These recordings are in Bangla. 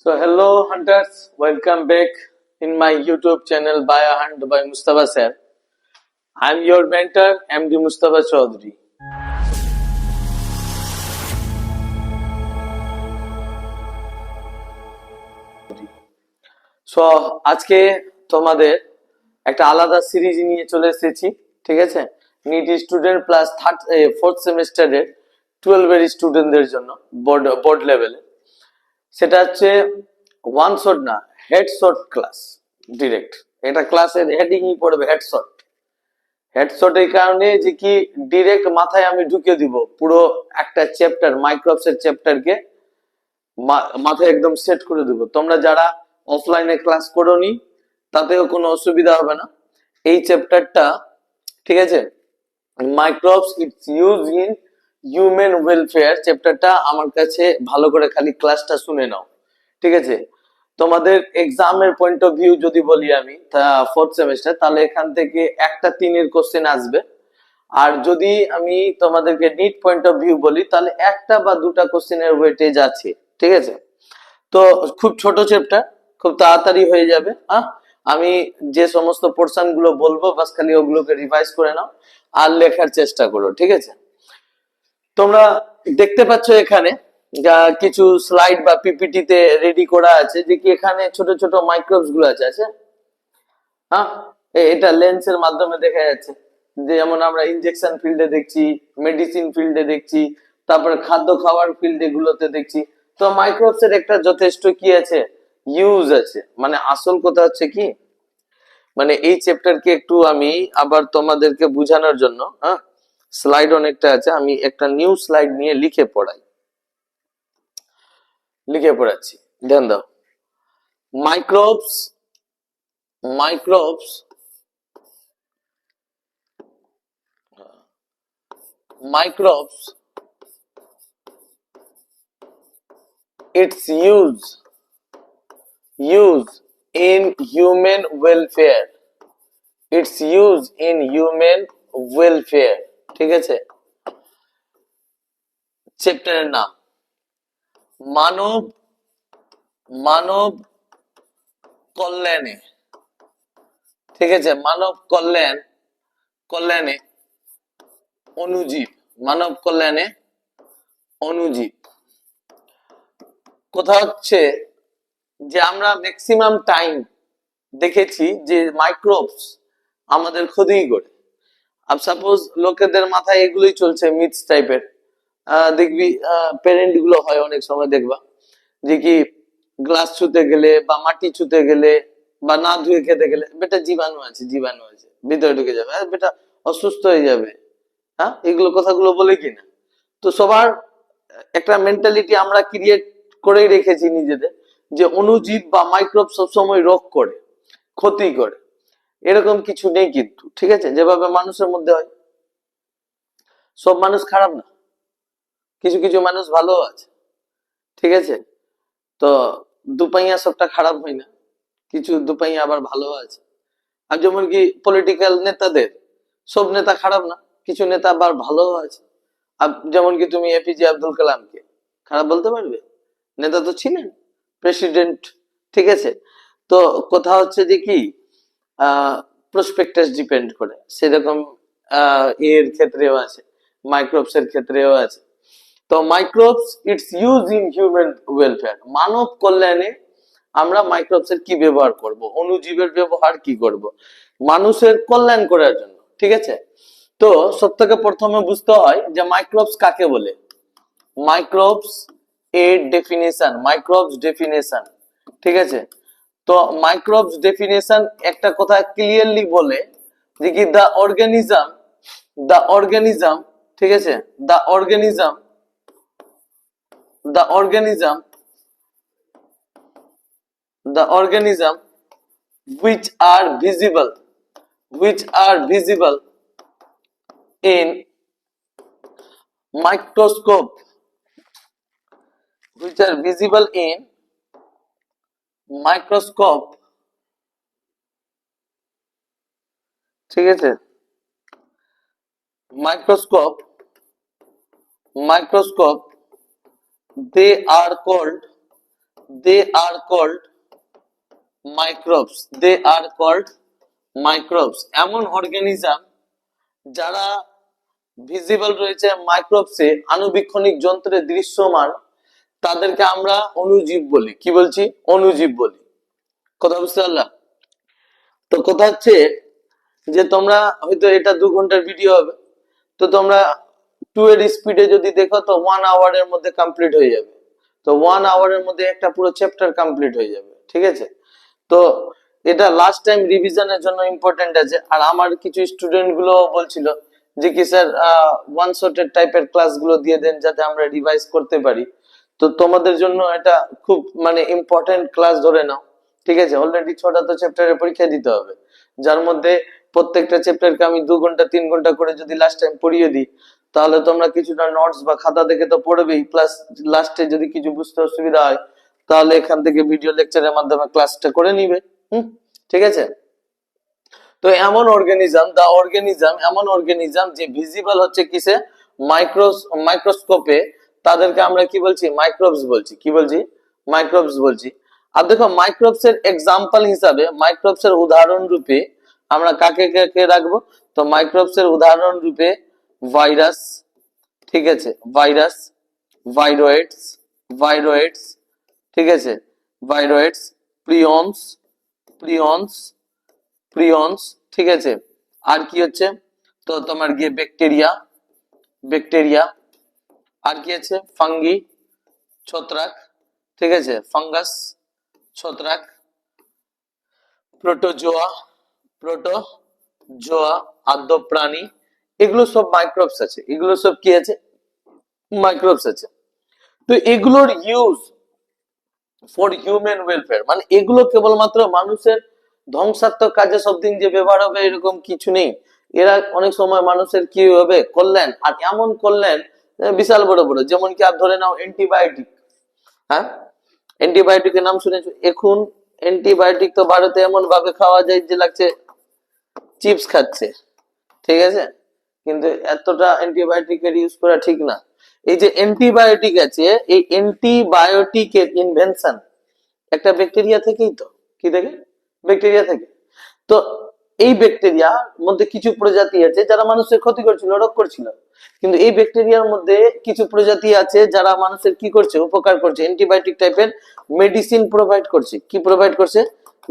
So hello hunters, welcome back in my YouTube channel Biohunt by Mustafa Sir. I am your mentor MD Mustafa Chaudhary. So আজকে তোমাদের একটা আলাদা সিরিজ নিয়ে চলে এসেছি, ঠিক আছে? নিট স্টুডেন্ট প্লাস ফোর্থ সেমিস্টারের 12 এর স্টুডেন্টদের জন্য বোর্ড লেভেলে। সেটা হচ্ছে ওয়ান শট না, হেডশট ক্লাস। ডিরেক্ট এটা ক্লাসের হেডিংই পড়বে হেডশট। হেডশট এই কারণে যে কি ডিরেক্ট মাথায় আমি ঢুকে দিব পুরো একটা চ্যাপ্টার, মাইক্রোসফটের চ্যাপ্টারকে মাথায় একদম সেট করে দেব। তোমরা যারা অফলাইনে ক্লাস করোনি তাতেও কোনো অসুবিধা হবে না। এই চ্যাপ্টারটা, ঠিক আছে, microbes its use in human welfare চ্যাপ্টারটা আমার কাছে ভালো করে খালি ক্লাসটা শুনে নাও, ঠিক আছে? তোমাদের এক্সামের পয়েন্ট অফ ভিউ যদি বলি আমি ফোর্থ সেমিস্টার, তাহলে এখান থেকে একটা 3 কোশ্চেন আসবে। আর যদি আমি তোমাদেরকে নিট পয়েন্ট অফ ভিউ বলি তাহলে একটা বা দুটা কোশ্চেনের ওয়েটেজ আছে, ঠিক আছে? তো খুব ছোট চ্যাপ্টার, খুব তাড়াতাড়ি হয়ে যাবে। আমি যে সমস্ত পোর্শন গুলো বলবো বাস খালি ওগুলোকে রিভাইজ করে নাও আর লেখার চেষ্টা করো, ঠিক আছে? তোমরা দেখতে পাচ্ছ এখানে কিছু স্লাইড বা পিপিটি তে রেডি করা আছে, যে কি এখানে ছোট ছোট মাইক্রোবস গুলো আছে। হ্যাঁ, এটা লেন্সের মাধ্যমে দেখা যাচ্ছে, যেমন আমরা ইনজেকশন ফিল্ডে দেখছি, মেডিসিন ফিল্ডে দেখছি, তারপরে খাদ্য খাওয়ার ফিল্ডে গুলোতে দেখছি। তো মাইক্রোবস এর একটা যথেষ্ট কি আছে, ইউজ আছে। মানে আসল কথা হচ্ছে কি, মানে এই চ্যাপ্টারকে একটু আমি আবার তোমাদেরকে বোঝানোর জন্য, স্লাইড অনেকটা আছে, আমি একটা নিউ স্লাইড নিয়ে লিখে পড়াচ্ছি। ধ্যান দাও। Microbes microbes microbes, its use in human welfare, its use in human welfare, ঠিক আছে? চ্যাপ্টারের নাম মানব কল্যাণে, ঠিক আছে? মানব কল্যাণে অনুজীব, মানব কল্যাণে অনুজীব। কথা হচ্ছে যে আমরা ম্যাক্সিমাম টাইম দেখেছি যে মাইক্রোবস আমাদের ক্ষতি করে। আর সাপোজ লোকেদের মাথায় এগুলোই চলছে, মিথস টাইপের। দেখবি প্যারেন্ট গুলো হয় অনেক সময়, দেখবা যে কি গ্লাস ছুতে গেলে বা মাটি ছুতে গেলে বা না ধুয়ে খেতে গেলে, বেটা জীবাণু আছে ভিতরে ঢুকে যাবে, বেটা অসুস্থ হয়ে যাবে। হ্যাঁ, এগুলো কথাগুলো বলে কিনা? তো সবার একটা মেন্টালিটি আমরা ক্রিয়েট করেই রেখেছি নিজেদের, যে অনুজীব বা মাইক্রোব সবসময় রোগ করে, ক্ষতি করে। এরকম কিছু নেই কিন্তু, ঠিক আছে? যেভাবে মানুষের মধ্যে হয়, সব মানুষ খারাপ না, কিছু কিছু মানুষ ভালো আছে, ঠিক আছে? তো দুপাইয়া সবটা খারাপ হয় না, কিছু দুপাইয়া আবার ভালো আছে। আর যেমন কি পলিটিক্যাল নেতাদের, সব নেতা খারাপ না, কিছু নেতা আবার ভালো আছে। যেমন কি তুমি এপিজে আব্দুল কালামকে খারাপ বলতে পারবে? নেতা তো ছিলেন, প্রেসিডেন্ট, ঠিক আছে? তো কথা হচ্ছে যে কি প্রসপেক্টাস ডিপেন্ড করে, সেরকম এর ক্ষেত্রেও আছে, মাইক্রোবস এর ক্ষেত্রেও আছে। তো microbes its use in human welfare, মানব কল্যাণে আমরা মাইক্রোবস এর কি ব্যবহার করব, অনুজীবের ব্যবহার কি করব মানুষের কল্যাণ করার জন্য, ঠিক আছে? তো সব থেকে প্রথমে বুঝতে হয় যে মাইক্রোবস কাকে বলে। মাইক্রোবস এর ডেফিনেশন, ঠিক আছে? তো মাইক্রোবস ডেফিনেশন একটা কথা ক্লিয়ারলি বলে যে কি দ্য অর্গানিজম, ঠিক আছে, the organism which are visible in microscope, which are visible in microscope, ঠিক আছে? microscope they are called they are called microbes, they are called microbes। এমন অর্গানিজম যারা ভিজিবল রয়েছে মাইক্রোবসে, আণুবীক্ষণিক যন্ত্রে দৃশ্যমান, তাদেরকে আমরা অণুজীব বলি। কি বলছি? অণুজীব বলি। কথা বুঝতে পারলাম? তো কথা হচ্ছে যে তোমরা হয়তো এটা 2 ঘন্টার ভিডিও হবে, তো তোমরা 2 এর স্পিডে যদি দেখো তো 1 আওয়ারের মধ্যে কমপ্লিট হয়ে যাবে। তো 1 আওয়ারের মধ্যে একটা পুরো চ্যাপ্টার কমপ্লিট হয়ে যাবে, ঠিক আছে? তো এটা লাস্ট টাইম রিভিশনের জন্য ইম্পর্টেন্ট আছে। আর আমার কিছু স্টুডেন্ট গুলো বলছিল যে কি স্যার ওয়ান শটের টাইপের ক্লাসগুলো দিয়ে দেন যাতে আমরা রিভাইজ করতে পারি। তো তোমাদের জন্য এটা খুব মানে ইম্পর্টেন্ট ক্লাস ধরে নাও, ঠিক আছে? অলরেডি 6টা তো চ্যাপ্টারের পরীক্ষা দিতে হবে, যার মধ্যে প্রত্যেকটা চ্যাপ্টারকে আমি 2 ঘন্টা 3 ঘন্টা করে যদি লাস্ট টাইম পড়িয়ে দিই, তাহলে তোমরা কিছুটা নোটস বা খাতা দেখে তো পড়বেই, প্লাস লাস্টে যদি কিছু বুঝতে অসুবিধা হয় তাহলে এখান থেকে ভিডিও লেকচারের মাধ্যমে ক্লাসটা করে নিবে। ঠিক আছে? তো এমন অর্গানিজম, দা অর্গানিজম, এমন অর্গানিজম যে ভিজিবল হচ্ছে কিসে? মাইক্রোস্কোপে, তাদেরকে আমরা কি বলছি? মাইক্রোবস বলছি। কি বলছি? মাইক্রোবস বলছি। আর দেখো মাইক্রোবস এর এক্সাম্পল হিসাবে, মাইক্রোবস এর উদাহরণ রূপে আমরা কাকে কাকে রাখবো? তো মাইক্রোবস এর উদাহরণ রূপে ভাইরাস, ঠিক আছে? ভাইরাস, ভাইরয়েডস, ভাইরয়েডস, ঠিক আছে? ভাইরয়েডস, প্রিয়ন্স, প্রিয়ন্স, প্রিয়ন্স, ঠিক আছে? আর কি হচ্ছে? তো তোমার গিয়ে ব্যাকটেরিয়া, ব্যাকটেরিয়া। আর কি আছে? ফাঙ্গি, ছত্রাক, ঠিক আছে? ফাঙ্গাস, ছত্রাক। প্রোটোজোয়া, প্রোটোজোয়া, আদ্য প্রাণী। এগুলো সব মাইক্রোবস আছে, এগুলো সব কি আছে? মাইক্রোবস আছে। তো এগুলোর ইউজ ফর হিউম্যান ওয়েলফেয়ার, মানে এগুলো কেবলমাত্র মানুষের ধ্বংসাত্মক কাজে সব দিন যে ব্যবহার হবে এরকম কিছু নেই। এরা অনেক সময় মানুষের কি হবে? কল্যাণ। আর এমন কল্যাণ বিশাল বড় বড়, যেমন কি আর ধরে নাও অ্যান্টিবায়োটিক। হ্যাঁ, অ্যান্টিবায়োটিকের নাম শুনেছো? এখন অ্যান্টিবায়োটিক তো ভারতে এমন ভাবে খাওয়া যায় যে লাগছে চিপস খাচ্ছে, ঠিক আছে? কিন্তু এতটা অ্যান্টিবায়োটিকের ইউজ করা ঠিক না। এই যে অ্যান্টিবায়োটিক আছে, এই অ্যান্টিবায়োটিকের ইনভেনশন একটা ব্যাকটেরিয়া থেকেই তো। কি থেকে? ব্যাকটেরিয়া থেকে। তো এই ব্যাকটেরিয়ার মধ্যে কিছু প্রজাতি আছে যারা মানুষের ক্ষতি করছিল, রোগ করছিল, কিন্তু এই ব্যাকটেরিয়ার মধ্যে কিছু প্রজাতি আছে যারা মানুষের কি করছে? উপকার করছে, অ্যান্টিবায়োটিক টাইপের মেডিসিন প্রোভাইড করছে। কি প্রোভাইড করছে?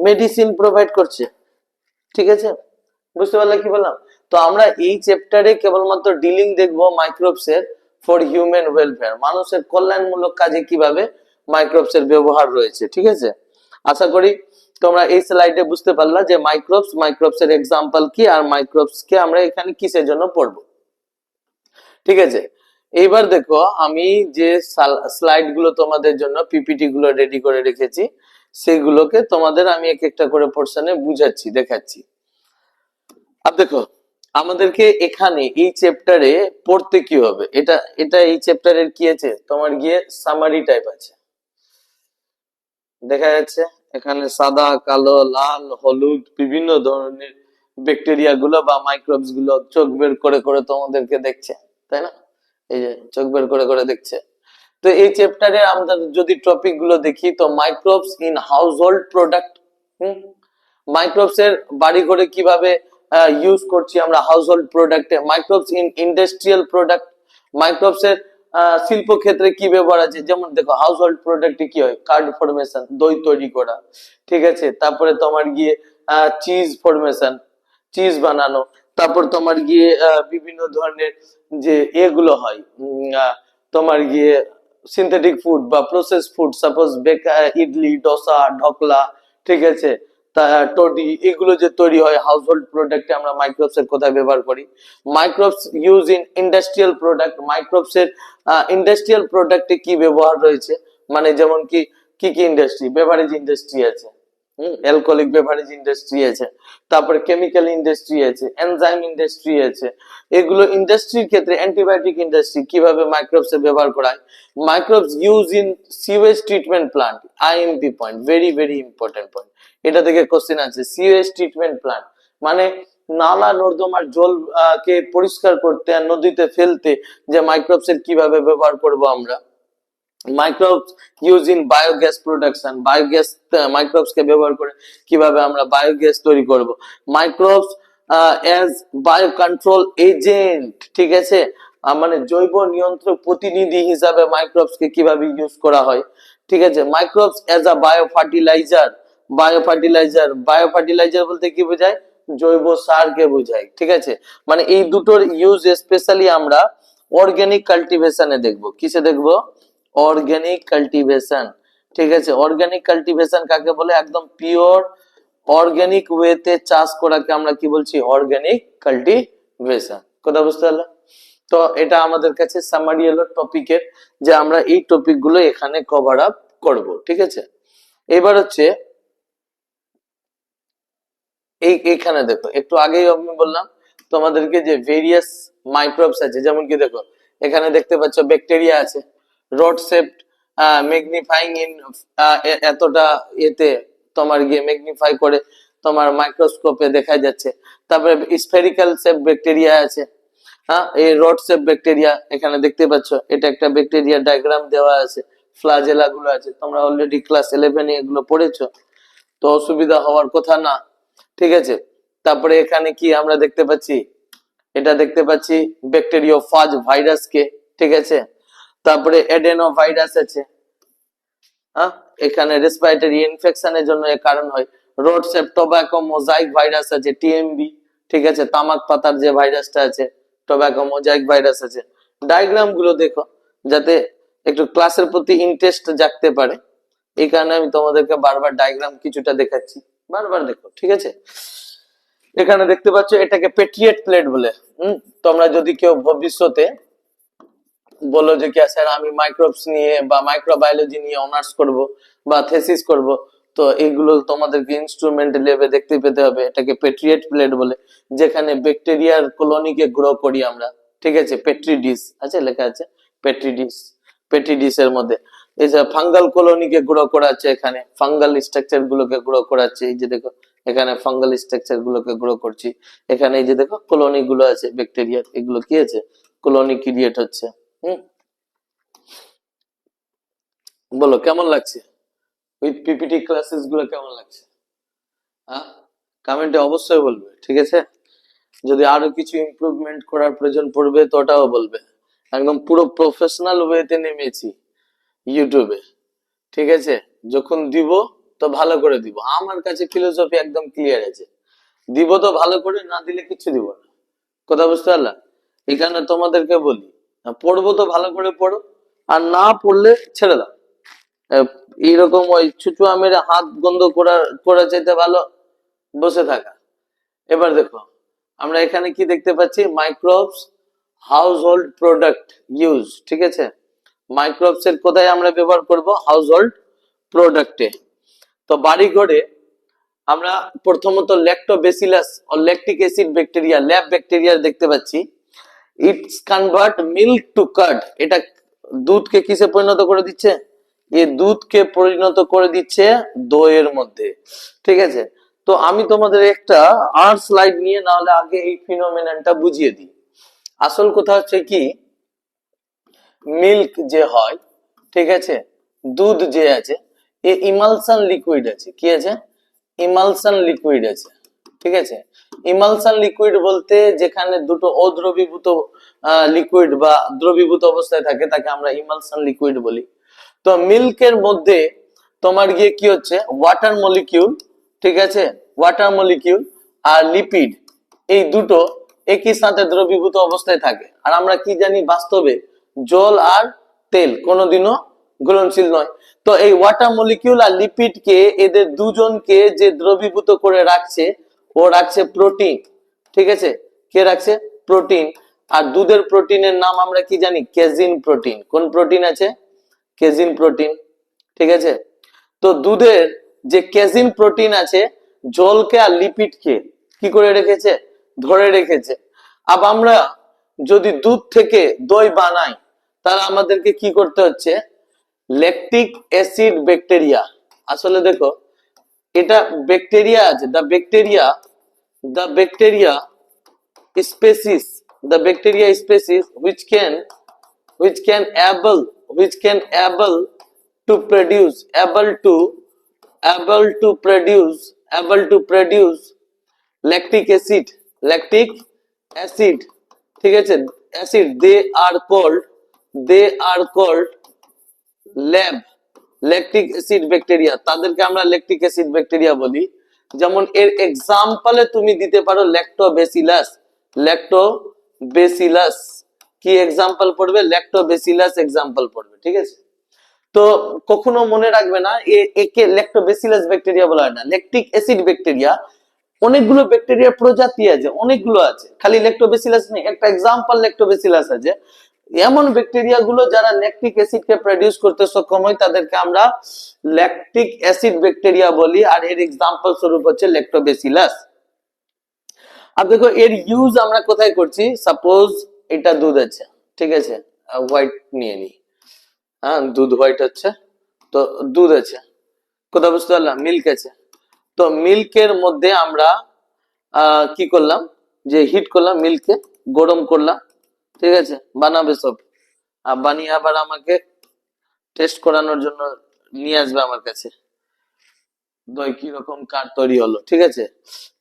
মেডিসিন প্রোভাইড করছে, ঠিক আছে? বুঝতে পারলে কি বললাম? তো আমরা এই চ্যাপ্টারে কেবলমাত্র ডিলিং দেখবো মাইক্রোবস এর ফর হিউম্যান ওয়েলফেয়ার, মানুষের কল্যাণমূলক কাজে কিভাবে মাইক্রোবস এর ব্যবহার রয়েছে, ঠিক আছে? আশা করি তোমরা এই স্লাইডে বুঝতে পারলা যে মাইক্রোবস, মাইক্রোবস এর এক্সাম্পল কি, আর মাইক্রোবস কে আমরা এখানে কিসের জন্য পড়বো, ঠিক আছে? এইবার দেখো আমি যে স্লাইড গুলো তোমাদের জন্য পিপিটি গুলো রেডি করে রেখেছি, সেগুলোকে তোমাদের আমি এক একটা করে পোর্শনে বুঝাচ্ছি, দেখাচ্ছি। আর দেখো আমাদেরকে এখানে এই চ্যাপ্টারে পড়তে কি হবে, এটা এটা এই চ্যাপ্টারের কি আছে? তোমার গিয়ে সামারি টাইপ আছে, দেখা যাচ্ছে এখানে সাদা, কালো, লাল, হলুদ বিভিন্ন ধরনের ব্যাকটেরিয়া গুলো বা মাইক্রোবস গুলো চোখ বের করে করে তোমাদেরকে দেখছে, তাই না? এই যে চোখ বের করে করে দেখছে। তো এই চ্যাপ্টারে আমরা যদি টপিক গুলো দেখি, তো microbes in house hold product, microbes এর বাড়ি ঘরে কিভাবে ইউজ করছি আমরা হাউস হোল্ড প্রোডাক্টে, microbes in industrial product, microbes এর শিল্প ক্ষেত্রে কি ব্যবহার আছে। যেমন দেখো হাউস হোল্ড প্রোডাক্টে কি হয়? কার্ড ফরমেশন, দই তৈরি করা, ঠিক আছে? তারপরে তোমার গিয়ে চিজ ফরমেশন, চিজ বানানো। তারপর তোমার গিয়ে বিভিন্ন ধরনের যে এগুলো হয়, তোমার গিয়ে সিনথেটিক ফুড বা process food, suppose idli, dosa, dhokla, ঠিক আছে? টডি, এগুলো যে তৈরি হয় হাউস হোল্ড প্রোডাক্টে আমরা মাইক্রোবস এর কোথায় ব্যবহার করি? Microbes use in industrial product, microbes এর ইন্ডাস্ট্রিয়াল প্রোডাক্টে কি ব্যবহার রয়েছে, মানে যেমন কি কি কি ইন্ডাস্ট্রি? বেভারেজ ইন্ডাস্ট্রি আছে, অ্যালকোহলিক বেভারেজ ইন্ডাস্ট্রি আছে, তারপরে কেমিক্যাল ইন্ডাস্ট্রি আছে, এনজাইম ইন্ডাস্ট্রি আছে। এগুলো ইন্ডাস্ট্রির ক্ষেত্রে অ্যান্টিবায়োটিক ইন্ডাস্ট্রি কিভাবে মাইক্রোবস এর ব্যবহার করা হয়? Microbes use in sewage treatment plant, IMP point, very very important point. এটা থেকে কোশ্চেন আছে, সিওয়েজ ট্রিটমেন্ট প্লান্ট মানে নালা নর্দমার জল কে পরিষ্কার করতে আর নদীতে ফেলতে যে মাইক্রোবস এর কিভাবে ব্যবহার করব আমরা, microbes use in biogas production, biogas microbes কে ব্যবহার করে কিভাবে আমরা বায়োগ্যাস তৈরি করব। Microbes as bio control agent, ঠিক আছে, মানে জৈব নিয়ন্ত্রক প্রতিনিধি হিসাবে মাইক্রোবস কে কিভাবে ইউজ করা হয়, ঠিক আছে। Microbes as a bio fertiliser, bio fertiliser বলতে কি বোঝায়, জৈব সারকে বোঝায়, ঠিক আছে। মানে এই দুটোর ইউজ স্পেশালি আমরা অর্গানিক কাল্টিভেশনে দেখবো। কিসে দেখবো? অর্গানিক কাল্টিভেশন, ঠিক আছে। অর্গানিক কাল্টিভেশন কাকে বলে? একদম পিওর অর্গানিক ওয়েতে চাষ করাকে আমরা কি বলছি? Organic cultivation. কথা বুঝতে পারলে? তো এটা আমাদের কাছে সামারি হলো টপিকের, যে আমরা এই টপিক গুলো এখানে কভার আপ করব, ঠিক আছে। এবার হচ্ছে এইখানে দেখো, একটু আগেই আমি বললাম তোমাদেরকে যে ভেরিয়াস মাইক্রোবস আছে, যেমন কি দেখো এখানে দেখতে পাচ্ছ ব্যাকটেরিয়া আছে, রড শেপড, ম্যাগনিফাইং ইন, এতটা এতে তোমার গিয়ে ম্যাগনিফাই করে তোমার মাইক্রোস্কোপে দেখা যাচ্ছে। তারপরে স্ফেরিক্যাল শেপ ব্যাকটেরিয়া আছে, হ্যাঁ, এই রড শেপ ব্যাকটেরিয়া এখানে দেখতে পাচ্ছ, এটা একটা ব্যাকটেরিয়া ডায়াগ্রাম দেওয়া আছে, ফ্লাজেলা গুলো আছে, তোমরা অলরেডি ক্লাস 11 এ এগুলো পড়েছো, তো অসুবিধা হওয়ার কথা না, ঠিক আছে। তারপরে এখানে কি আমরা দেখতে পাচ্ছি? এটা দেখতে পাচ্ছি ব্যাকটেরিওফাজ ভাইরাসকে, ঠিক আছে। তারপরে এডেনো ভাইরাস আছে, হ্যাঁ, এখানে রেসপিরেটরি ইনফেকশনের জন্য এর কারণ হয়। Road shape tobacco mosaic virus আছে, টিএমবি, ঠিক আছে, তামাক পাতার যে ভাইরাসটা আছে, টোব্যাকো মোজাইক ভাইরাস আছে। ডায়াগ্রাম গুলো দেখো যাতে একটু ক্লাসের প্রতি ইন্টারেস্ট জাগতে পারে, এই কারণে আমি তোমাদেরকে বারবার ডায়াগ্রাম কিছুটা দেখাচ্ছি, বারবার দেখো, ঠিক আছে। এখানে দেখতে পাচ্ছ এটাকে পেট্রিয়েট প্লেট বলে। তোমরা যদি কেউ ভবিষ্যতে বলো যে কি স্যার আমি মাইক্রোবস নিয়ে বা মাইক্রোবায়োলজি নিয়ে অনার্স করব বা থেসিস করব, তো এইগুলো তোমাদেরকে ইনস্ট্রুমেন্ট লেবে দেখতে পেতে হবে। এটাকে পেট্রিয়েট প্লেট বলে, যেখানে ব্যাকটেরিয়ার কলোনিকে গ্রো করি আমরা, ঠিক আছে। পেট্রি ডিশ আছে, লেখা আছে পেট্রি ডিশ, পেট্রি ডিশের মধ্যে এই যে ফাঙ্গাল কলোনিকে গ্রো করাচ্ছে, এখানে ফাঙ্গাল স্ট্রাকচার গুলোকে গ্রো করাচ্ছে, এই যে দেখো এখানে ফাঙ্গাল স্ট্রাকচার গুলোকে গ্রো করছি, এখানে এই যে দেখো কলোনি গুলো আছে ব্যাকটেরিয়ার, এগুলো কি আছে? কলোনি ক্রিয়েট হচ্ছে। বলো কেমন লাগছে? উইথ পিপিটি ক্লাসেস গুলো কেমন লাগছে? হ্যাঁ, কমেন্টে অবশ্যই বলবে, ঠিক আছে। যদি আরো কিছু ইমপ্রুভমেন্ট করার প্রয়োজন পড়বে তো ওটাও বলবে। একদম পুরো প্রফেশনাল ওয়েতে নেমেছি ইউটিউবে, ঠিক আছে। যখন দিব তো ভালো করে দিব, আমার কাছে ফিলোসফি একদম ক্লিয়ার আছে, দিব তো ভালো করে, না দিলে কিছু দিব না। কথা বুঝতে পারলাম? এখানে তোমাদেরকে বলি পড়বো তো ভালো করে পড়ো, আর না পড়লে ছেড়ে দাও। এইরকম ওই ছুচুয়া মেরে হাত বন্ধ করা চাইতে ভালো বসে থাকা। এবার দেখো আমরা এখানে কি দেখতে পাচ্ছি? Microbes house hold product use, ঠিক আছে। মাইক্রোবস এর কোথায় আমরা ব্যবহার করব? হাউস হোল্ড প্রোডাক্টে। তো বাড়ি ঘরে আমরা প্রথমত ল্যাক্টোবেসিলাস ও lactic acid bacteria, lab bacteria দেখতে পাচ্ছি। Its convert milk to curd, এটা দুধকে কিসে পরিণত করে দিচ্ছে? এই দুধকে পরিণত করে দিচ্ছে দইয়ের মধ্যে, ঠিক আছে। তো আমি তোমাদের একটা আর স্লাইড নিয়ে, না হলে আগে এই ফিনোমেননটা বুঝিয়ে দিই। আসল কথা হচ্ছে কি, মিল্ক যে হয়, ঠিক আছে, দুধ যে আছে, এই ইমালশন লিকুইড আছে, কি আছে? ইমালশন লিকুইড আছে, ঠিক আছে। ইমালশন লিকুইড বলতে যেখানে দুটো অদ্রবীভূত লিকুইড বা দ্রবীভূত অবস্থায় থাকে তাকে আমরা ইমালশন লিকুইড বলি। তো মিল্কের মধ্যে তোমার গিয়ে কি হচ্ছে? ওয়াটার মলিকিউল, ঠিক আছে, ওয়াটার মলিকিউল আর লিপিড, এই দুটো একই সাথে দ্রবীভূত অবস্থায় থাকে। আর আমরা কি জানি বাস্তবে? জল আর তেল কোনোদিনও ঘুলনশীল নয়। তো এই ওয়াটার মলিকিউল আর লিপিডকে, এদের দুজনকে যে দ্রবীভূত করে রাখছে, ও রাখছে প্রোটিন, ঠিক আছে। কে রাখছে? প্রোটিন। আর দুধের প্রোটিনের নাম আমরা কি জানি? Casein protein. কোন প্রোটিন আছে? কেজিন প্রোটিন, ঠিক আছে। তো দুধের যে কেজিন প্রোটিন আছে, জলকে আর লিপিডকে কি করে রেখেছে? ধরে রেখেছে। আবার আমরা যদি দুধ থেকে দই বানাই, তাহলে আমাদেরকে কি করতে হচ্ছে? ল্যাকটিক অ্যাসিড ব্যাকটেরিয়া, আসলে দেখো এটা ব্যাকটেরিয়া আছে, the bacteria species, the bacteria species which can able which can to produce able to produce lactic acid ঠিক আছে acid they are called lab lactic acid bacteria তাদেরকে আমরা ল্যাকটিক অ্যাসিড ব্যাকটেরিয়া বলি যেমন এর এক্সাম্পলে তুমি দিতে পারো ল্যাক্টোবেসিলাস কি এক্সাম্পল পড়বে ল্যাক্টোবেসিলাস এক্সাম্পল পড়বে ঠিক আছে তো কখনো মনে রাখবে না একে ল্যাক্টোবেসিলাস ব্যাকটেরিয়া বলা হয় না ল্যাকটিক অ্যাসিড ব্যাকটেরিয়া অনেকগুলো ব্যাকটেরিয়ার প্রজাতি আছে অনেকগুলো আছে খালি ল্যাক্টোবেসিলাস নেই একটা এক্সাম্পল ল্যাক্টোবেসিলাস আছে এমন ব্যাকটেরিয়া গুলো যারা ল্যাকটিক অ্যাসিড কে প্রোডিউস করতে সক্ষম হয় তাদেরকে আমরা ল্যাকটিক অ্যাসিড ব্যাকটেরিয়া বলি আর এর এক্সাম্পল স্বরূপ হচ্ছে ল্যাক্টোবেসিলাস আর দেখো এর ইউজ আমরা কোথায় করছি সাপোজ এটা দুধ আছে ঠিক আছে হোয়াইট নিয়ে নি হ্যাঁ দুধ হোয়াইট হচ্ছে তো দুধ আছে কোথায় বুঝতে পারলাম মিল্ক আছে তো মিল্কের মধ্যে আমরা কি করলাম যে হিট করলাম মিল্ককে গরম করলাম ঠিক আছে বানাবে সব আর বানিয়ে আবার আমাকে টেস্ট করানোর জন্য নিয়ে আসবে আমার কাছে দই কি রকম কার তৈরি হলো ঠিক আছে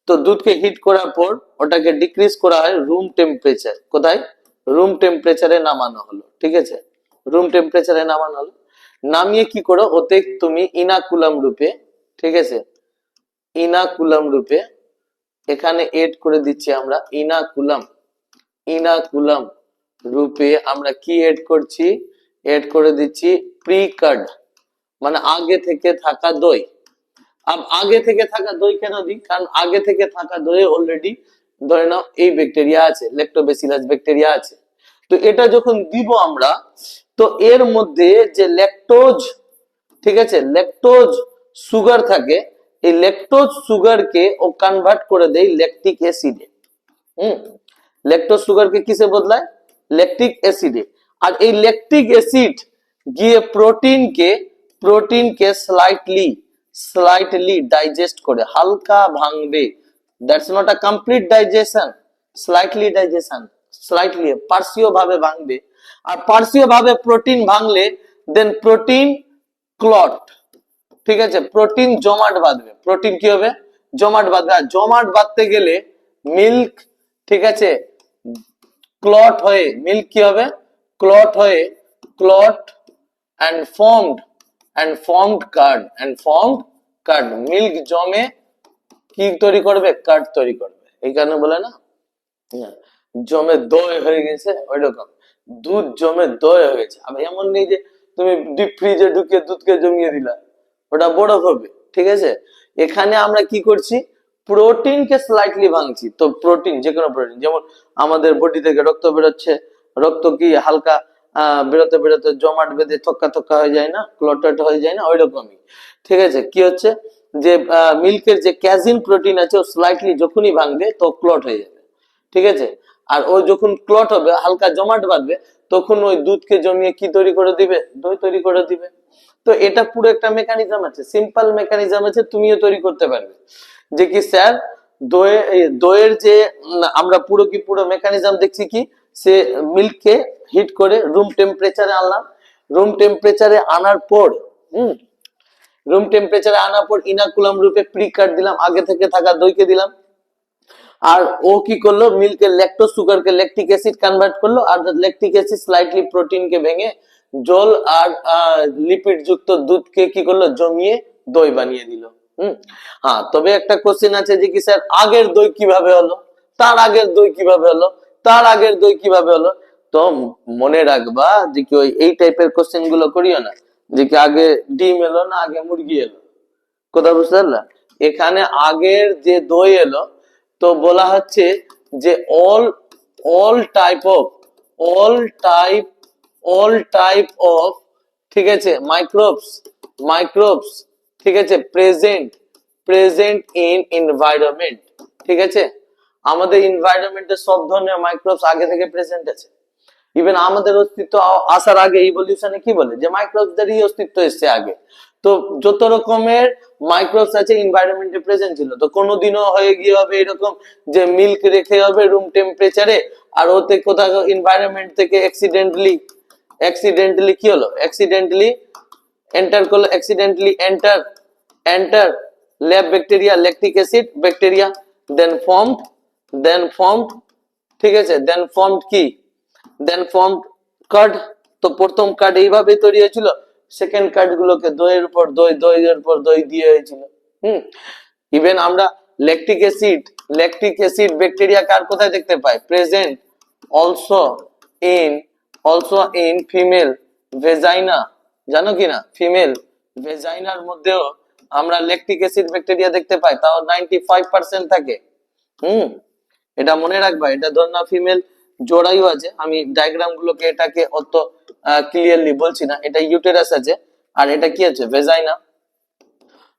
তো দুধকে হিট করার পর ওটাকে ডিক্রিজ করা হয় রুম টেম্পারেচার কোথায় রুম টেম্পারেচারে নামানো হলো ঠিক আছে রুম টেম্পারেচারে নামানো হলো নামিয়ে কি করো ওতে তুমি ইনাকুলাম রূপে ঠিক আছে ইনাকুলাম রূপে এখানে এড করে দিচ্ছি আমরা ইনাকুলাম রূপে আমরা কি এড করছি এড করে দিচ্ছি প্রিকার্ড মানে আগে থেকে থাকা দই আগে থেকে থাকা দই কেন দিই কারণ আগে থেকে থাকা দই অলরেডি ধরে নাও এই ব্যাকটেরিয়া আছে ল্যাক্টোবেসিলাস ব্যাকটেরিয়া আছে তো এটা যখন দিব আমরা তো এর মধ্যে যে ল্যাকটোজ ঠিক আছে ল্যাকটোজ সুগার থাকে এই ল্যাকটোজ সুগারকে ও কনভার্ট করে দেয় ল্যাকটিক অ্যাসিডে ল্যাকটোজ সুগারকে কিসে বদলায় ল্যাকটিক অ্যাসিডে আর এই ল্যাকটিক অ্যাসিড গিয়ে প্রোটিনকে স্লাইটলি ডাইজেস্ট করে হালকা ভাঙবে that's not a complete digestion slightly পার্শ্বীয় ভাবে ভাঙবে আর পার্শ্বীয় ভাবে প্রোটিন ভাঙলে দেন প্রোটিন ক্লট ঠিক আছে প্রোটিন জমাট বাঁধবে প্রোটিন কি হবে জমাট বাঁধবে আর জমাট বাঁধতে গেলে মিল্ক ঠিক আছে ক্লট হয়ে মিল্ক কি হবে clot and formed curd milk জমে কি তৈরি করবে কার্ড তৈরি করবে এই কারণে বলে না জমে দই হয়ে গেছে ওইরকম দুধ জমে দই হয়ে গেছে আমি এমন নেই যে তুমি ডিপ ফ্রিজে ঢুকিয়ে দুধকে জমিয়ে দিলা ওটা বরফ হবে ঠিক আছে এখানে আমরা কি করছি প্রোটিনকে স্লাইটলি ভাঙছি তো প্রোটিন যে কোনো প্রোটিন যেমন আমাদের বডি থেকে রক্ত বেরোচ্ছে রক্ত কি হালকা বেরোতে বেরোতে জমাট বেঁধে থক্কা হয়ে যায় না ক্লটেড হয়ে যায় না ওইরকমই ঠিক আছে কি হচ্ছে যে মিল্কের যে ক্যাজিন প্রোটিন আছে ও স্লাইটলি যখনই ভাঙবে তো ক্লট হয়ে যাবে ঠিক আছে আর ও যখন ক্লট হবে হালকা জমাট বাঁধবে তখন ওই দুধকে জমিয়ে কি তৈরি করে দিবে দই তৈরি করে দিবে তো এটা পুরো একটা মেকানিজম আছে সিম্পল মেকানিজম আছে তুমিও তৈরি করতে পারবে যে কি স্যার দইয়ের যে আমরা পুরো মেকানিজম দেখছি কি সে মিল্ককে হিট করে রুম টেম্পারেচারে আনলাম রুম টেম্পারেচারে আনার পর ইনাকুলাম রূপে প্রিকার্ড দিলাম আগে থেকে থাকা দইকে দিলাম আর ও কি করলো মিল্কের ল্যাকটোজ সুগারকে ল্যাকটিক অ্যাসিড কনভার্ট করলো আর ল্যাকটিক অ্যাসিড স্লাইটলি প্রোটিনকে ভেঙে জল আর লিপিড যুক্ত দুধকে কি করলো জমিয়ে দই বানিয়ে দিল হ্যাঁ তবে একটা কোশ্চেন আছে যে কি স্যার আগের দই কিভাবে হলো তার আগের দই কিভাবে হলো তো মনে রাখবা যে কি ওই এই টাইপের কোশ্চেন গুলো করিও না যে কি আগে ডিম এলো না আগে মুরগি এলো কথা বুঝতে পারলা এখানে আগের যে দই এলো তো বলা হচ্ছে যে all type of ঠিক আছে মাইক্রোবস ঠিক আছে প্রেজেন্ট ইন এনভায়রনমেন্ট ঠিক আছে আমাদের এনভায়রনমেন্টে সব ধরনের মাইক্রোবস আগে থেকে প্রেজেন্ট আছে ইভেন আমাদের অস্তিত্ব আসার আগে ইভলিউশনে কি বলে যে মাইক্রোবসদেরই অস্তিত্ব এসেছে আগে তো যত রকমের মাইক্রোবস আছে এনভায়রনমেন্টে প্রেজেন্ট ছিল তো কোনোদিনও হয়ে গিয়ে হবে এরকম যে মিল্ক রেখে হবে রুম টেম্পারেচারে আর ওতে কোথাও এনভায়রনমেন্ট থেকে অ্যাক্সিডেন্টালি কি হলো, অ্যাক্সিডেন্টালি এন্টার করলো, accidentally enter lab bacteria, lactic acid bacteria, then formed, ঠিক আছে, দেন ফর্মড কার্ড। তো প্রথম কার্ড এইভাবে তৈরি হয়েছিল, সেকেন্ড কার্ড গুলোকে দইয়ের উপর দই, দইয়ের উপর দই দিয়ে হয়েছিল। ইভেন আমরা ল্যাকটিক অ্যাসিড ব্যাকটেরিয়া কার কোথায় দেখতে পাই, present also in female vagina, জানো কি না, ফিমেল ভেজাইনার মধ্যেও আমরা ল্যাকটিক অ্যাসিড ব্যাকটেরিয়া দেখতে পাই, তাও 95% থাকে। এটা মনে রাখবা, এটা ধর না ফিমেল জোড়ায়ু আছে, আমি ডায়াগ্রাম গুলোকে এটাকে অত ক্লিয়ারলি বলছি না, এটা ইউটেরাস আছে আর এটা কি আছে, ভেজাইনা।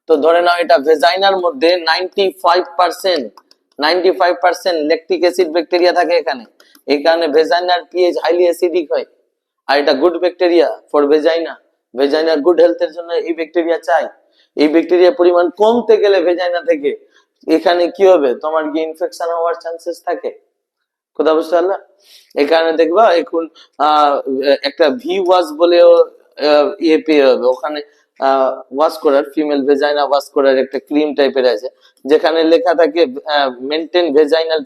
তো ধরে নাও এটা ভেজাইনার মধ্যে 95% ল্যাকটিক অ্যাসিড ব্যাকটেরিয়া থাকে এখানে, এই কারণে ভেজাইনার পিএইচ হাইলি অ্যাসিডিক হয়। আর এটা গুড ব্যাকটেরিয়া ফর ভেজাইনার গুড হেলথের জন্য এই ব্যাকটেরিয়া চাই। এই ব্যাকটেরিয়ার পরিমাণ কমতে গেলে ভেজাইনা থেকে এখানে কি হবে, তোমার কি ইনফেকশন হওয়ার চান্সেস থাকে। কথা বুঝতে পারলা? এই কারণে দেখবা এখন একটা ভি ওয়াশ বলেও ইয়ে পেয়ে হবে ওখানে, ওয়াশ করার, ফিমেল ভেজাইনা ওয়াশ করার একটা ক্রিম টাইপের আছে, যেখানে লেখা থাকে মেনটেন ভেজাইনাল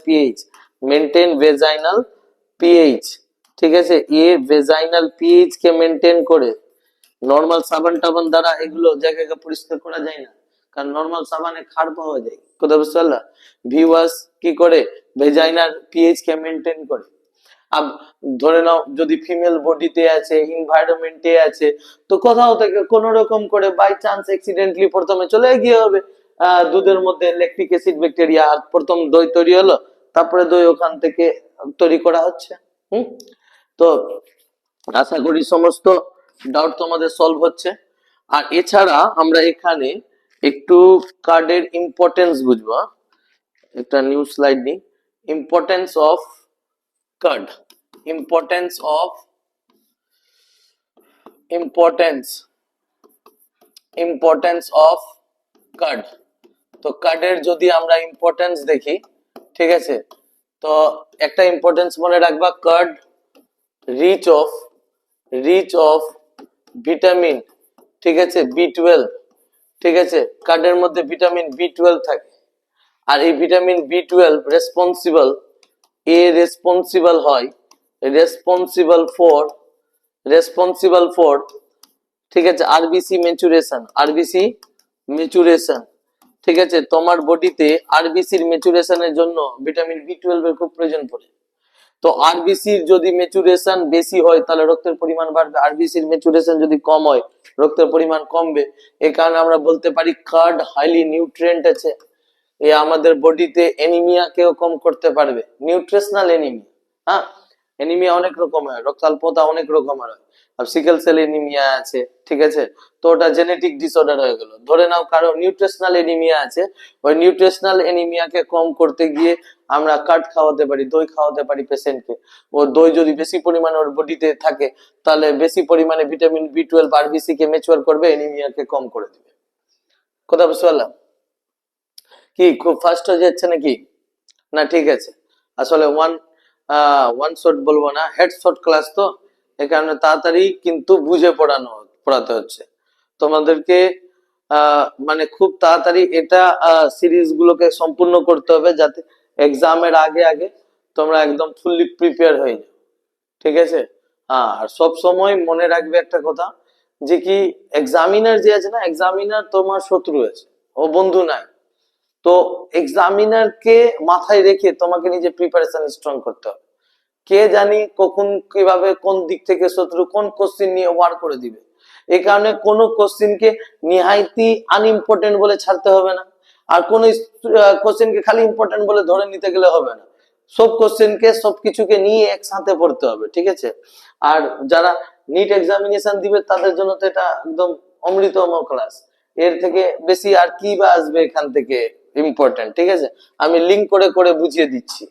পিএইচ, ঠিক আছে, ভেজাইনাল পিএইচ কে মেনটেন করে। নরমাল সাবান টাবান দ্বারা এগুলো জায়গাকে পরিষ্কার করা যায় না, কারণ নরমাল সাবানে ক্ষার পাওয়া যায়। কথা বুঝতে পারলা? ভি ওয়াশ কি করে, ভেজাইনার পিএইচ কে মেনটেন করে। আব ধরে নাও যদি ফিমেল বডিতে আছে, এনভায়রনমেন্টে আছে, তো কোথাও থেকে কোন রকম করে বাই চান্স অ্যাক্সিডেন্টলি প্রথমে চলে গিয়ে হবে দুধের মধ্যে ল্যাকটিক অ্যাসিড ব্যাকটেরিয়া, আর প্রথম দই তৈরি হলো, তারপরে দই ওখান থেকে তৈরি করা হচ্ছে। তো আশা করি সমস্ত ডাউট তোমাদের সলভ হচ্ছে। আর এছাড়া আমরা এখানে একটু কার্ডের ইম্পর্টেন্স বুঝবো। একটা নিউ স্লাইড নিই, importance of card, importance of card. তো কার্ডের যদি আমরা ইম্পর্টেন্স দেখি, ঠিক আছে, তো একটা ইম্পর্টেন্স মনে রাখবা, কার্ড রিচ অফ ভিটামিন, ঠিক আছে, B12, ঠিক আছে, কার্ডের মধ্যে ভিটামিন B12 থাকে। আর এই ভিটামিন B12 রেসপন্সিবল হয় রেসপন্সিবল ফর, ঠিক আছে, আরবিসি ম্যাচুরেশন, ঠিক আছে, তোমার বডিতে আরবিসির ম্যাচুরেশনের জন্য ভিটামিন B12 এর খুব প্রয়োজন পড়ে। তো আরবিসির যদি ম্যাচুরেশন বেশি হয় তাহলে রক্তের পরিমাণ বাড়বে, আরবিসির ম্যাচুরেশন যদি কম হয় রক্তের পরিমাণ কমবে। এই কারণে আমরা বলতে পারি কার্ড হাইলি নিউট্রিয়েন্ট আছে, এ আমাদের বডিতে অ্যানিমিয়াকেও কম করতে পারবে, নিউট্রিশনাল অ্যানিমিয়া। হ্যাঁ, অ্যানিমিয়া অনেক রকম হয়, রক্তাল্পতা অনেক রকমের হয়, আর সিকেল সেল অ্যানিমিয়া আছে, ঠিক আছে, তো ওটা জেনেটিক ডিসঅর্ডার হয়ে গেল। ধরে নাও কারো নিউট্রিশনাল অ্যানিমিয়া আছে, ওই নিউট্রিশনাল অ্যানিমিয়াকে কম করতে গিয়ে আমরা কার্ড খাওয়াতে পারি, দই খাওয়াতে পারি পেশেন্টকে। ও দই যদি বেশি পরিমাণে ওর বডিতে থাকে তাহলে বেশি পরিমাণে ভিটামিন B12 আরবিসি কে ম্যাচিওর করবে, অ্যানিমিয়াকে কম করে দিবে। কথা বুঝতে পারলাম? কি খুব ফাস্ট হয়ে যাচ্ছে নাকি? না ঠিক আছে, আসলে ওয়ান শট বলবো না, হেড শট ক্লাস, তো এই কারণে তাড়াতাড়ি কিন্তু বুঝে পড়াতে হচ্ছে তোমাদেরকে। মানে খুব তাড়াতাড়ি এটা সিরিজ গুলোকে সম্পূর্ণ করতে হবে, যাতে এক্সামের আগে আগে তোমরা একদম ফুললি প্রিপেয়ার হয়ে যাও, ঠিক আছে। আর সব সময় মনে রাখবে একটা কথা, যে কি এক্সামিনার যে আছে না, এক্সামিনার তোমার শত্রু আছে, ও বন্ধু নাই। তো এক্সামিনারকে মাথায় রেখে তোমাকে নিজে প্রিপারেশন স্ট্রং করতে হবে। কে জানি কখন কিভাবে কোন দিক থেকে শত্রু কোন কোশ্চিন নিয়ে ওয়ার করে দিবে। এই কারণে কোনো কোশ্চিনকে নিহাইতি আনইম্পর্টেন্ট বলে ছাড়তে হবে না, আর কোন কোশ্চিনকে খালি ইম্পর্টেন্ট বলে ধরে নিতে গেলে হবে না। সব কোশ্চেনকে সবকিছুকে নিয়ে একসাথে পড়তে হবে, ঠিক আছে। আর যারা নিট এক্সামিনেশন দিবে তাদের জন্য তো এটা একদম অমৃতম ক্লাস, এর থেকে বেশি আর কি বা আসবে এখান থেকে ইম্পর্টেন্ট, ঠিক আছে। আমি লিঙ্ক করে করে বুঝিয়ে দিচ্ছি।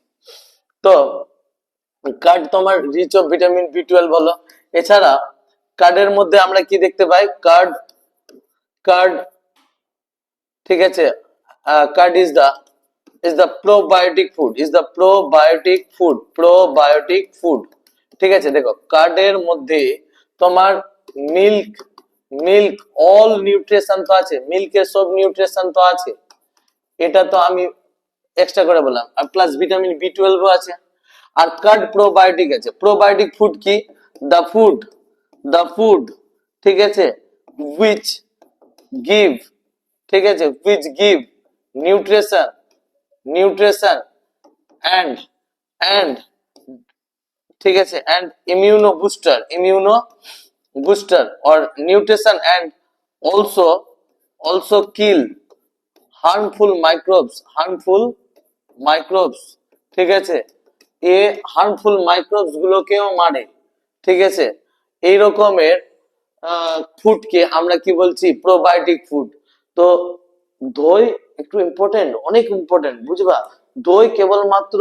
তো কার্ড তোমার রিচ অফ ভিটামিন B12 হলো। এছাড়া কার্ডের মধ্যে আমরা কি দেখতে পাই, কার্ড ঠিক আছে, card is the probiotic food, ঠিক আছে। দেখো কার্ডের মধ্যে তোমার মিল্ক মিল্ক অল নিউট্রিশন তো আছে, মিল্কের সব নিউট্রিশন তো আছে, এটা তো আমি এক্সট্রা করে বললাম। আর প্লাস ভিটামিন বি12 আছে। আর কার্ড প্রোবায়োটিক আছে। প্রোবায়োটিক ফুড কি? দ্য ফুড ঠিক আছে, which give, ঠিক আছে, which give নিউট্রিশন and ঠিক আছে and immuno booster or nutrition and also kill harmful microbes ঠিক আছে, এ হার্মফুল মাইক্রোবস গুলোকেও মারে, ঠিক আছে। এই রকমের ফুডকে আমরা কি বলছি? Probiotic food. তো দই একটু ইম্পর্টেন্ট, অনেক ইম্পর্টেন্ট, বুঝবা? দই কেবলমাত্র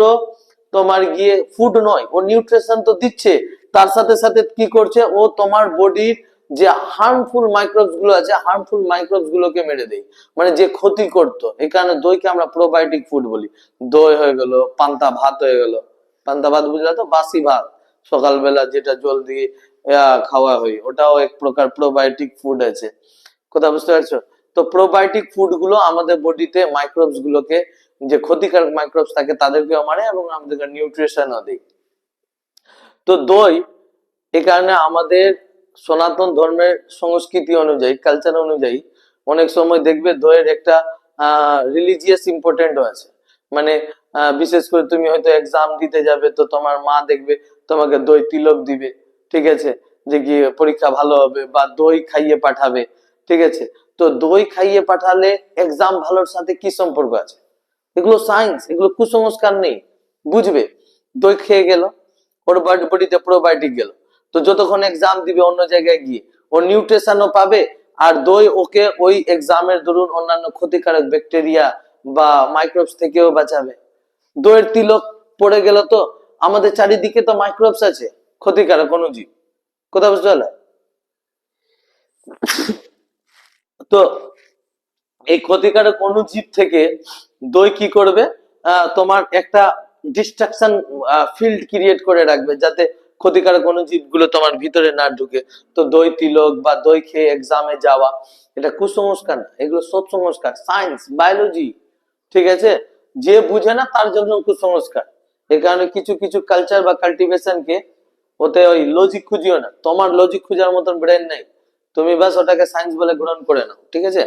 তোমার গিয়ে ফুড নয়, ও নিউট্রিশন তো দিচ্ছে, তার সাথে সাথে কি করছে? ও তোমার বডির যে হার্মফুল মাইক্রোবস গুলো আছে, হার্মফুল মাইক্রোবস গুলোকে মেরে দেয়, মানে যে ক্ষতি করতো। এই কারণে দইকে আমরা প্রোবায়োটিক ফুড বলি। দই হয়ে গেল, পান্তা ভাত হয়ে গেল, পান্তা ভাত বুঝলা তো, বাসি ভাত সকালবেলা যেটা জল দিয়ে খাওয়া হয়, ওটাও এক প্রকার প্রোবায়োটিক ফুড আছে। কথা বুঝতে পারছো? তো প্রোবায়োটিক ফুড গুলো আমাদের বডিতে মাইক্রোবস গুলোকে, যে ক্ষতিকারক মাইক্রোবস থাকে তাদেরকেও মারে এবং আমাদেরকে নিউট্রিশনও দেয়। তো দই এই কারণে আমাদের সনাতন ধর্মের সংস্কৃতি অনুযায়ী, কালচার অনুযায়ী অনেক সময় দেখবে দইয়ের একটা রিলিজিয়াস ইম্পর্টেন্টও আছে। মানে বিশেষ করে তুমি হয়তো এক্সাম দিতে যাবে, তো তোমার মা দেখবে তোমাকে দই তিলক দিবে, ঠিক আছে, যে কি পরীক্ষা ভালো হবে, বা দই খাইয়ে পাঠাবে, ঠিক আছে। তো দই খাইয়ে পাঠালে এক্সাম ভালোর সাথে কি সম্পর্ক আছে? এগুলো সায়েন্স, এগুলো কুসংস্কার নেই, বুঝবে। দই খেয়ে গেল, ওর বডিতে প্রোবায়োটিক গেল, তো যতক্ষণ এক্সাম দিবে অন্য জায়গায় গিয়ে ও নিউট্রিশনও পাবে, আর দই ওকে ওই এক্সামের দরুন অন্যান্য ক্ষতিকারক ব্যাকটেরিয়া বা মাইক্রোবস থেকেও বাঁচাবে। দইয়ের তিলক পড়ে গেল, তো আমাদের চারিদিকে তো মাইক্রোবস আছে, ক্ষতিকারক অণুজীব। কথা বুঝতে পারলে? তো এই ক্ষতিকারক অণুজীব থেকে দই কি করবে? তোমার একটা ডিস্ট্রাকশন ফিল্ড ক্রিয়েট করে রাখবে, যাতে ক্ষতিকারক অণুজীব গুলো তোমার ভিতরে না ঢুকে। তো দই তিলক বা দই খেয়ে এক্সামে যাওয়া, এটা কুসংস্কার না, এগুলো সব সংস্কার, সায়েন্স, বায়োলজি, ঠিক আছে। যে বুঝে না তার জন্য কুসংস্কার। এই কারণে কিছু কিছু কালচার বা কাল্টিভেশন কে ওতে ওই লজিক খুঁজিও না, তোমার লজিক খুঁজার মতন ব্রেন নেই, তুমি বাস ওটাকে সায়েন্স বলে গ্রহণ করে নাও, ঠিক আছে।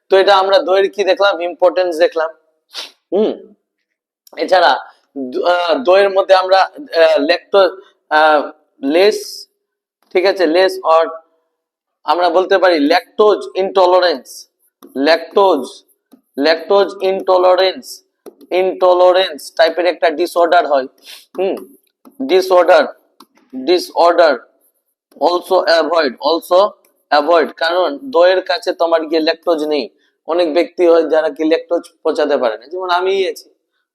তো এটা আমরা দইয়ের কি দেখলাম? ইম্পর্টেন্স দেখলাম। এছাড়া দইয়ের মধ্যে আমরা ল্যাকটোজ লেস, ঠিক আছে, লেস অর আমরা বলতে পারি lactose intolerance, lactose lactose intolerance টাইপের একটা ডিসঅর্ডার হয়। ডিসঅর্ডার ডিসঅর্ডার অলসো অ্যাভয়েড, কারণ দইয়ের কাছে তোমার গিয়ে ল্যাকটোজ নেই। অনেক ব্যক্তি হয় যারা কি ল্যাকটোজ পচাতে পারে না, যেমন আমি আছি,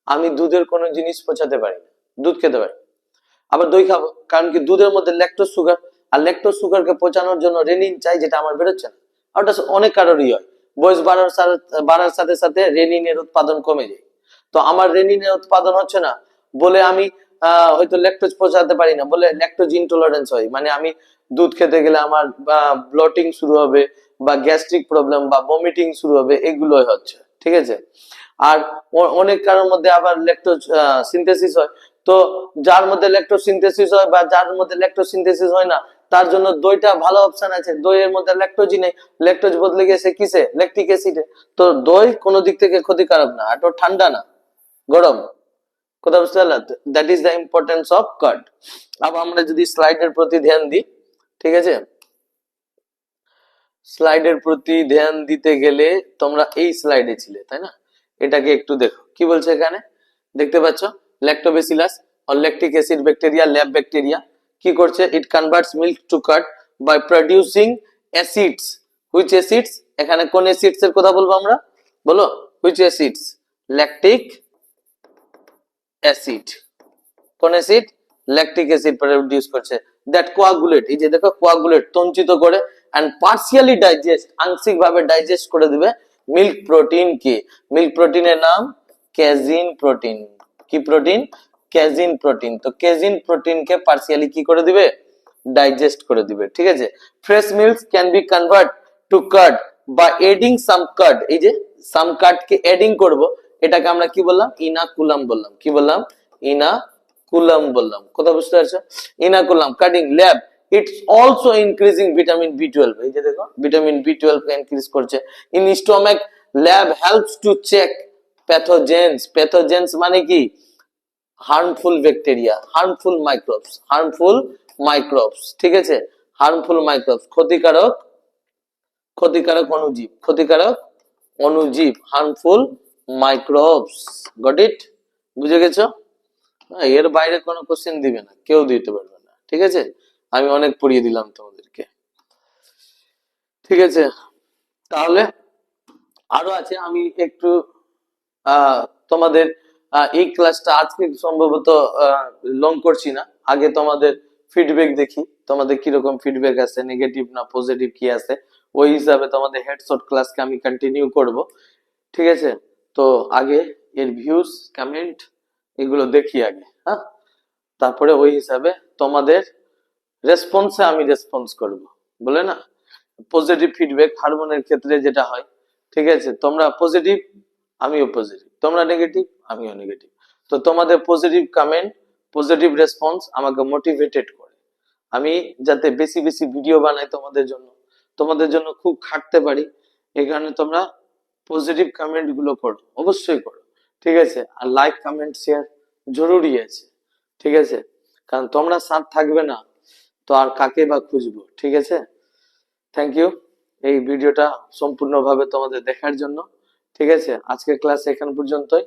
আমি দুধের কোনো জিনিস পচাতে পারি না, দুধ খেতে পারি, আবার দই খাবো, কারণ কি দুধের মধ্যে ল্যাকটোজ সুগার, আর ল্যাকটোজ সুগারকে পচানোর জন্য রেনিন চাই, যেটা আমার বেরোচ্ছে না। আর ওটা অনেক কারোরই হয়, বয়স বাড়ার সাথে সাথে রেনিনের উৎপাদন কমে যায়। তো আমার রেনিনের উৎপাদন হচ্ছে না বলে আমি হয়তো ল্যাকটোজ পচাতে পারি না, বলে ল্যাকটোজ ইনটলারেন্স হয়, মানে আমি দুধ খেতে গেলে আমার ব্লটিং শুরু হবে, বা গ্যাস্ট্রিক প্রবলেম বা ভমিটিং শুরু হবে, এগুলোই হচ্ছে, ঠিক আছে। আর অনেক কারোর মধ্যে আবার ল্যাকটোজ সিনথেসিস হয়। তো যার মধ্যে ল্যাকটোজ সিনথেসিস হয় বা যার মধ্যে ল্যাকটোজ সিনথেসিস হয় না, তার জন্য দইটা ভালো অপশন আছে। দইয়ের মধ্যে ল্যাকটোজই নেই, ল্যাকটোজ বদলে গেছে কিসে? ল্যাকটিক অ্যাসিডে। তো দই কোনো দিক থেকে ক্ষতিকারক না, আর ঠান্ডা না, গরম। কথা বুঝতে পারলে? That is the importance of card. আবার আমরা যদি স্লাইডের প্রতি ধ্যান দিই, ঠিক আছে, স্লাইডের প্রতি ধ্যান দিতে গেলে তোমরা এই স্লাইডে ছিলে, তাই না? এটাকে একটু দেখো কি বলছে এখানে, দেখতে পাচ্ছ? Lactobacillus or lactic acid bacteria, lab bacteria কি করছে? It converts milk to curd by producing acids. Which acids? এখানে কোন অ্যাসিডস এর কথা বলবো আমরা? বলো, হুইচ অ্যাসিডস? Lactic acid. কোন অ্যাসিড? ল্যাকটিক অ্যাসিড প্রোডিউস করছে, দ্যাট কোয়াগুলেট, এই যে দেখো কোয়াগুলেট, তঞ্চিত করে এন্ড পার্সিয়ালি ডাইজেস্ট, আংশিকভাবে ডাইজেস্ট করে দিবে মিল্ক প্রোটিন কে। মিল্ক প্রোটিনের নাম ক্যাজিন প্রোটিন। কি প্রোটিন? Casein protein. তো ক্যাজিন প্রোটিন কে পার্সিয়ালি কি করে দিবে? ডাইজেস্ট করে দিবে, ঠিক আছে। Fresh milk can be convert to card বা এডিং সাম কার্ড, এই যে সাম কার্ড কে এডিং করব, এটাকে আমরা কি বললাম, ইনাকুলাম বললাম। কি বললাম? ইনাকুলাম বললাম। কথা বুঝতে পারছো? Inoculum cutting lab its also increasing vitamin বি12, এই যে দেখো ভিটামিন বি12 কে ইনক্রিজ করছে। In stomach lab helps to check pathogens, pathogens মানে কি, harmful bacteria, harmful microbes, harmful microbes, ঠিক আছে, হার্মফুল মাইক্রোবস, ক্ষতিকারক, ক্ষতিকারক অনুজীব, ক্ষতিকারক অনুজীব, হার্মফুল মাইক্রোবস। Got it? বুঝে গেছো? এর বাইরে কোনো কোশ্চেন দিবে না, কেউ দিতে পারবে না, ঠিক আছে। আমি অনেক পড়িয়ে দিলাম তোমাদেরকে, ঠিক আছে। তাহলে আরো আছে, আমি একটু তোমাদের এই ক্লাসটা আজকে সম্ভবত লং করছি না, আগে তোমাদের ফিডব্যাক দেখি, তোমাদের কিরকম ফিডব্যাক আছে, নেগেটিভ না পজিটিভ কি আছে, ওই হিসাবে তোমাদের হেডশট ক্লাসকে আমি কন্টিনিউ করব, ঠিক আছে। তো আগে এর ভিউজ কমেন্ট এগুলো দেখি আগে, হ্যাঁ, তারপরে ওই হিসাবে তোমাদের রেসপন্সে আমি রেসপন্স করব, বলে না, পজিটিভ ফিডব্যাক হারমোনের ক্ষেত্রে যেটা হয়, ঠিক আছে, তোমরা পজিটিভ আমিও পজিটিভ, তোমরা নেগেটিভ আমিও নেগেটিভ, তো তোমাদের পজিটিভ কমেন্ট পজিটিভ রেসপন্স আমাকে মোটিভেটেড করে, আমি যাতে বেশি বেশি ভিডিও বানাই তোমাদের জন্য খুব খাটতে পারি, এই কারণে তোমরা পজিটিভ কমেন্ট গুলো করো, অবশ্যই করো, ঠিক আছে। আর লাইক কমেন্ট শেয়ার জরুরি আছে, ঠিক আছে, কারণ তোমরা সাথ থাকবে না তো আর কাকে বা খুঁজবো, ঠিক আছে। থ্যাংক ইউ এই ভিডিওটা সম্পূর্ণভাবে তোমাদের দেখার জন্য, ঠিক আছে। আজকের ক্লাস এখান পর্যন্তই।